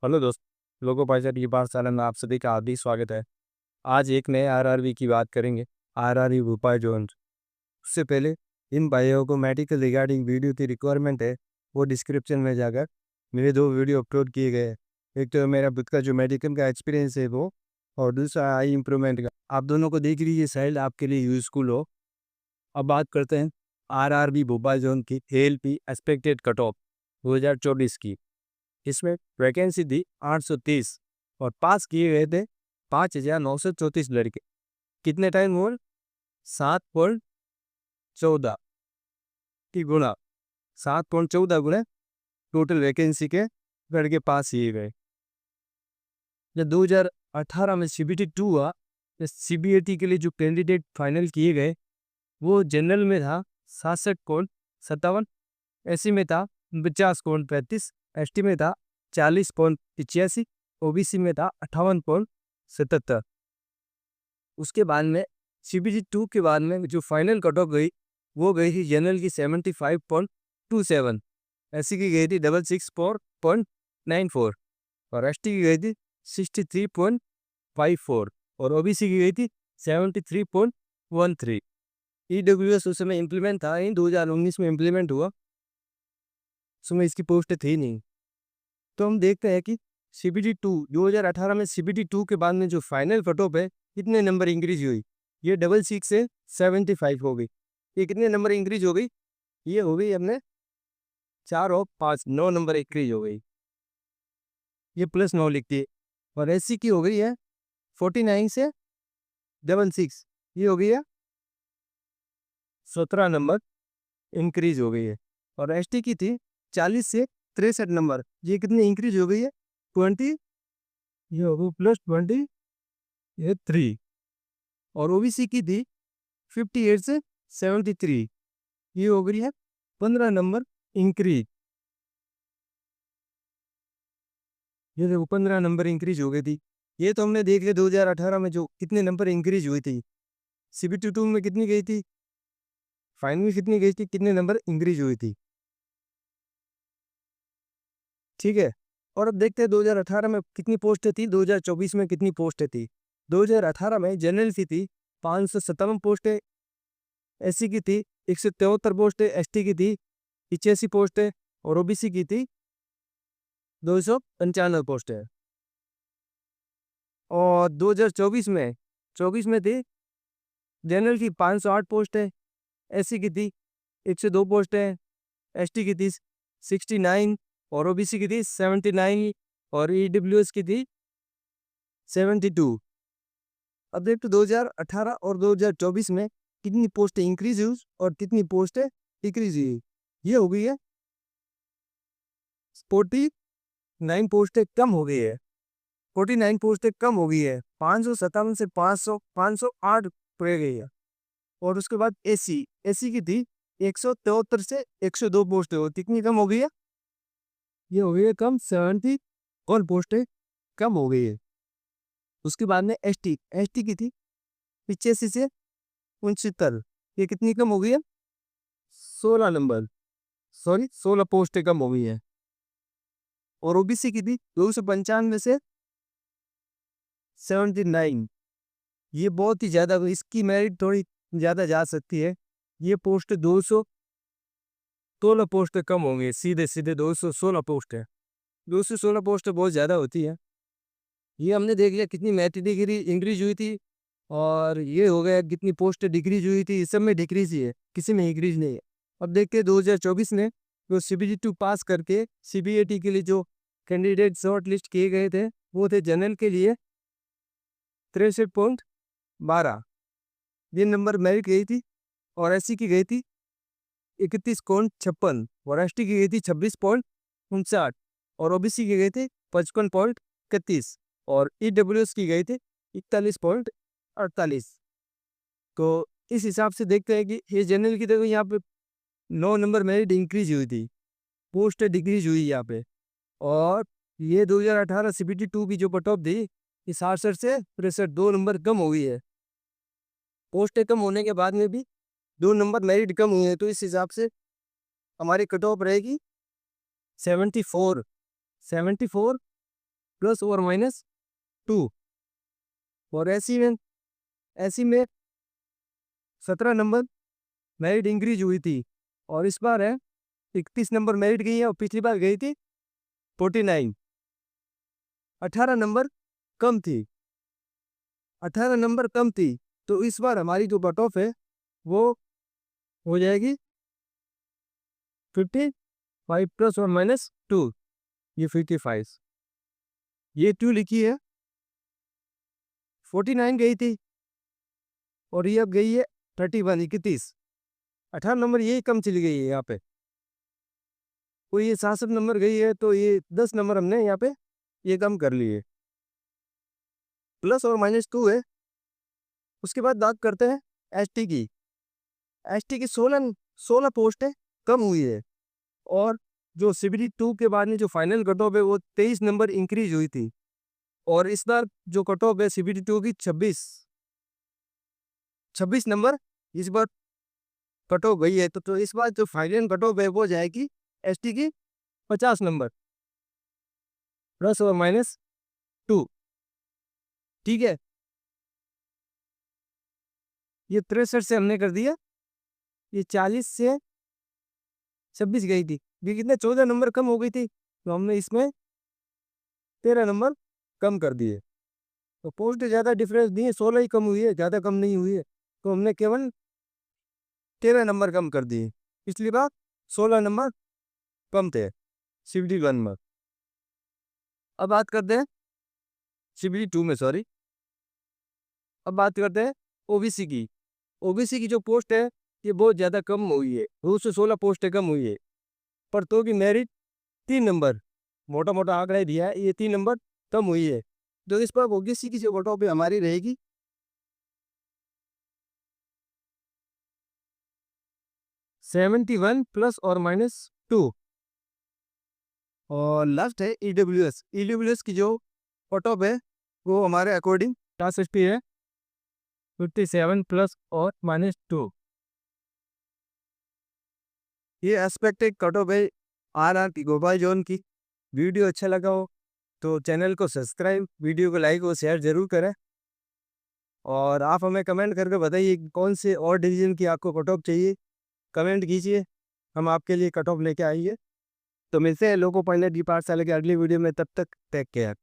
Hello दोस्त। लोगों pilot की पाठशाला में आप सभी का हार्दिक स्वागत है। आज एक नए आरआरबी की बात करेंगे। RRB Bhopal zone. उससे पहले इन भाइयों को मेडिकल रिगार्डिंग वीडियो की रिक्वायरमेंट है, वो डिस्क्रिप्शन में जाकर मेरे 2 वीडियो अपलोड किए गए हैं। एक तो मेरा खुद का जो मेडिकल का एक्सपीरियंस है वो, और दूसरा आई इम्प्रूवमेंट का। आप दोनों को देख लीजिए, शायद आपके लिए यूजफुल हो। अब बात करते हैं आरआरबी भोपाल जोन की एएलपी एक्सपेक्टेड कट ऑफ 2024 की। इसमें वैकेंसी थी 830 और पास किए गए थे 5,934 लड़के। कितने टाइम और 7.14 की गुना, 7.14 गुना टोटल वैकेंसी के लड़के पास किए गए। जब 2018 में सीबीटी 2 हुआ, तो सीबीएटी के लिए जो कैंडिडेट फाइनल किए गए वो जनरल में था 67.57, एससी में था 50.35, एसटी में था 40.85, ओबीसी में था 58.77। उसके बाद में सीबीटी 2 के बाद में जो फाइनल कट ऑफ गई वो गई थी जनरल की 75.27, एससी की गई थी 66.94 और एसटी की गई थी 63.54 और ओबीसी की गई थी 73.13। ईडब्ल्यूएस उस समय इम्प्लीमेंट था, इन 2019 में इम्प्लीमेंट हुआ, उसमें इसकी पोस्ट थी नहीं। तो हम देखते हैं कि सीबीटी 2 2018 में सीबीटी 2 के बाद में जो फाइनल कट ऑफ है कितने नंबर इंक्रीज हुई, ये 66 से 75 हो गई। ये कितने नंबर इंक्रीज हो गई, ये हो गई अपने 4 और 5, 9 नंबर इंक्रीज हो गई। ये +9 लिखती है। और एससी की हो गई है 49 से 66, ये हो गई है 17 नंबर इंक्रीज हो गई है। और एसटी की थी 40 से 63 नंबर, ये कितनी इंक्रीज हो गई है 20, ये हो गई +20, ये 3। और ओबीसी की थी 58 से 73, ये हो गई है 15 नंबर इंक्रीज। ये देखो 15 नंबर इंक्रीज हो गई थी। ये तो हमने देख लिया 2018 में जो कितने नंबर इंक्रीज हुई थी। सीबीटी 2 में कितनी गई थी, फाइनल में कितनी गई थी, कितने नंबर इंक्रीज हुई थी। ठीक है। और अब देखते हैं 2018 में कितनी पोस्टें थी, 2024 में कितनी पोस्टें थी। 2018 में जनरल की थी 557 पोस्टें, एससी की थी 173 पोस्टें, एसटी की थी 85 पोस्टें और ओबीसी की थी 295 पोस्टें। और 2024 में थी जनरल की 508 पोस्टें, एससी की थी 102 पोस्टें, एसटी की थी 69 और ओबीसी की थी 79 और ईडब्ल्यूएस की थी 72। अब देखते 2018 और 2024 में कितनी पोस्टें इंक्रीज हुई और कितनी पोस्टें डिक्रीज हुई। ये हो गई है 49 पोस्टें कम हो गई है, 49 पोस्टें कम हो गई है। 557 से 508 रह गई है। और उसके बाद एससी, एससी की थी 173 से 102 पोस्टें, हो कितनी कम हो गई है, ये हो गई है कम 70 और पोस्टें कम हो गई है। उसके बाद में एसटी, एसटी की थी 85 से 69, ये कितनी कम हो गई है, 16 नंबर, सॉरी 16 पोस्टें कम हो गई है। और ओबीसी की थी 295 से 79, ये बहुत ही ज़्यादा, इसकी मेरिट थोड़ी ज़्यादा जा सकती है। ये पोस्ट 216 पोस्टें कम होंगी, सीधे सीधे 216 पोस्ट है। 216 पोस्ट बहुत ज़्यादा होती है। ये हमने देख लिया कितनी मेरिट डिग्री इंक्रीज हुई थी, और ये हो गया कितनी पोस्ट डिक्रीज हुई थी। इस सब में डिक्रीज ही है, किसी में इंक्रीज नहीं है। अब देखते हैं 2024 में जो सीबीटी 2 पास करके सीबीएटी के लिए जो कैंडिडेट शॉर्ट लिस्ट किए गए थे वो थे जनरल के लिए 63.12, ये नंबर मेरिट गई थी। और एससी की गई थी 31.56 और एसटी की गई थी 26.59 और ओबीसी की गई थी 55.31 और ईडब्ल्यूएस की गई थी 41.48। तो इस हिसाब से देखते हैं कि ये जनरल की देखो यहाँ पे 9 नंबर मेरिट इंक्रीज हुई थी, पोस्ट डिक्रीज हुई यहाँ पे। और ये 2018 सीबीटी 2 की जो कट ऑफ थी ये 67 से 63, 2 नंबर कम हो गई है। पोस्टें कम होने के बाद में भी 2 नंबर मेरिट कम हुई है, तो इस हिसाब से हमारी कट ऑफ रहेगी 74, 74 प्लस और माइनस 2। और ऐसी में 17 नंबर मेरिट इंक्रीज हुई थी और इस बार है 31 नंबर मेरिट गई है और पिछली बार गई थी 49। 18 नंबर कम थी 18 नंबर कम थी। तो इस बार हमारी जो कट ऑफ है वो हो जाएगी 55 प्लस और माइनस 2, ये 55। ये 2 लिखी है, 49 गई थी और ये अब गई है 31 31। 18 नंबर ये कम चली गई है यहाँ पे। कोई ये 67 नंबर गई है तो ये 10 नंबर हमने यहाँ पे ये कम कर लिए। प्लस और माइनस 2 है। उसके बाद बात करते हैं एसटी की। एसटी की 16 पोस्ट है कम हुई है और जो सीबीटी 2 के बाद में जो फाइनल कट ऑफ है वो 23 नंबर इंक्रीज हुई थी और इस बार जो कट ऑफ है सीबीटी 2 की 26 नंबर इस बार कट ऑफ गई है। तो इस बार जो फाइनल कट ऑफ है वो जाएगी एसटी की 50 नंबर प्लस और माइनस 2। ठीक है, ये 63 से हमने कर दिया, ये 40 से 26 गई थी, ये कितने 14 नंबर कम हो गई थी तो हमने इसमें 13 नंबर कम कर दिए। तो पोस्ट ज़्यादा डिफरेंस नहीं है, 16 ही कम हुई है, ज़्यादा कम नहीं हुई है, तो हमने केवल 13 नंबर कम कर दिए। पिछली बार 16 नंबर कम थे सीबीटी 1 में। अब बात करते हैं सीबीटी 2 में, सॉरी, अब बात करते हैं ओबीसी की। ओबीसी की जो पोस्ट है ये बहुत ज़्यादा कम हुई है, 216 पोस्टें कम हुई है, पर तो की मेरिट 3 नंबर, मोटा मोटा आंकड़ा दिया है, ये 3 नंबर कम हुई है। तो इस पर ओबीसी की जो कट ऑफ हमारी रहेगी 71 प्लस और माइनस 2। और लास्ट है ईडब्ल्यूएस। ईडब्ल्यूएस की जो कट ऑफ है वो हमारे अकॉर्डिंग 60 है, 57 प्लस और माइनस 2। ये एस्पेक्टेड कट ऑफ है आरआर की गोपाल जोन की। वीडियो अच्छा लगा हो तो चैनल को सब्सक्राइब, वीडियो को लाइक और शेयर जरूर करें और आप हमें कमेंट करके बताइए कौन से और डिवीजन की आपको कट ऑफ चाहिए, कमेंट कीजिए, हम आपके लिए कट ऑफ लेके आएंगे। तो मिलते हैं लोको पायलट की पाठशाला के अगली वीडियो में, तब तक टेक केयर।